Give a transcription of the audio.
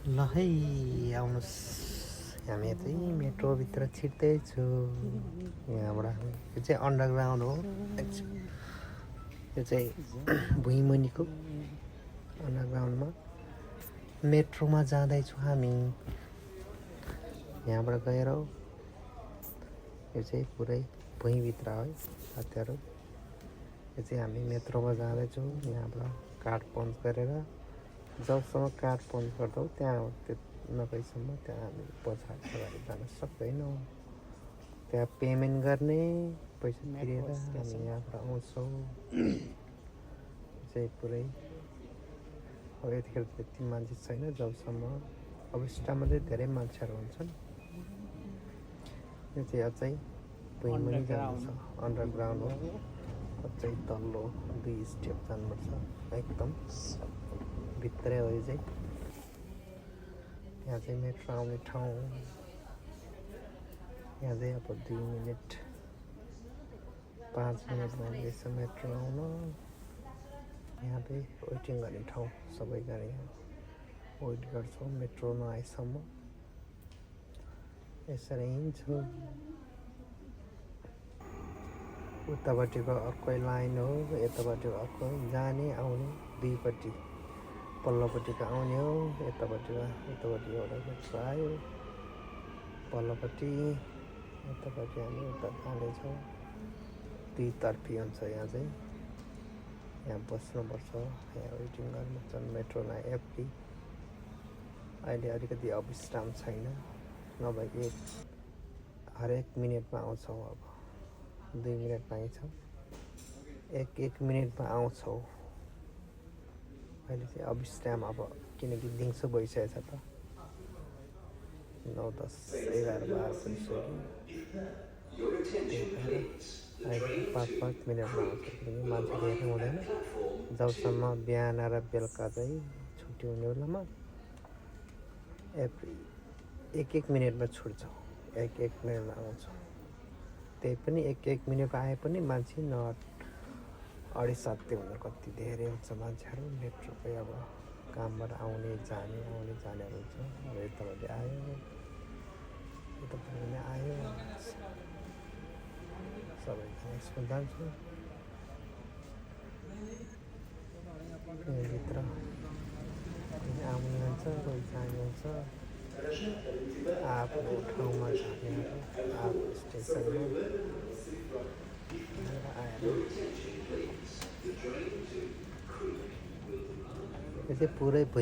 ल है आउनुहोस् हामी चाहिँ मेट्रोभित्र छिर्दैछु यहाँबाट यो चाहिँ अन्डरग्राउन्ड हो यो चाहिँ भुइँमुनिको अन्डरग्राउन्डमा मेट्रोमा जाँदैछु हामी यहाँबाट गएर यो चाहिँ पुरै भुइँभित्र है साथीहरू यो चाहिँ हामी मेट्रोमा जाँदैछौँ यहाँबाट कार्ड पञ्च गरेर जबसम्म कार्ड पञ्च गर्छौँ त्यहाँ त्यो नभएसम्म त्यहाँ हामी पछाडि जान सक्दैनौँ त्यहाँ पेमेन्ट गर्ने पैसा तिरेर हामी यहाँबाट आउँछौँ चाहिँ पुरै अब यतिखेर त्यति मान्छे छैन जबसम्म अब स्टाफमा चाहिँ धेरै मान्छेहरू हुन्छन् यो चाहिँ अझै भुइँमुनि जानुपर्छ अन्डरग्राउन्ड हो अझै तल्लो 2 स्टेप जानुपर्छ एकदम भित्रै हो यो चाहिँ यहाँ चाहिँ मेट्रो आउने ठाउँ यहाँ चाहिँ अब 2 मिनट 5 मिनट लाग्दैछ मेट्रो आउन यहाँ चाहिँ वेटिङ गर्ने ठाउँ सबैजना यहाँ वेट गर्छौँ मेट्रो नआएसम्म यसरी हिँड्छौँ उतापट्टिको अर्कै लाइन हो यतापट्टिको अर्को जाने आउने दुईपट्टि पल्लोपट्टिको आउने हो यतापट्टि एउटा मेट्रो आयो पल्लोपट्टि यतापट्टि हामी उता जाँदैछौँ दुईतर्फी हुन्छ यहाँ चाहिँ यहाँ बस्नुपर्छ यहाँ वेटिङ गर्नुपर्छ मेट्रो नआएपछि अहिले अलिकति अविश्राम छैन नभए हरेक मिनटमा आउँछौँ अब 2 मिनट बाँकी छ एक मिनटमा आउँछौँ अहिले चाहिँ अविश्राम अब किनकि दिउँसो भइसकेछ त 9, 10, 11, 12 भइसक्यो अहिले 5 मिनटमा आउँछ किनकि मान्छे धेरै हुँदैन जबसम्म बिहान र बेलुका चाहिँ छुट्टी हुने बेलामा एक मिनटमा छुट्छौँ एक मिनटमा आउँछौँ त्यही पनि एक मिनटमा आए पनि मान्छे 6:30 हुँदा कति धेरै हुन्छ मान्छेहरू मेट्रोकै अब कामबाट आउने जानेहरू हुन्छ अब यतापट्टि आयो यतापट्टि आयो सबैजना स्कुल जान्छौँ यहाँभित्र आउने हुन्छ कोही जाने हुन्छ आफ्नो ठाउँमा जानेहरू आफ्नो स्टेसनमा आएर यो चाहिँ पुरै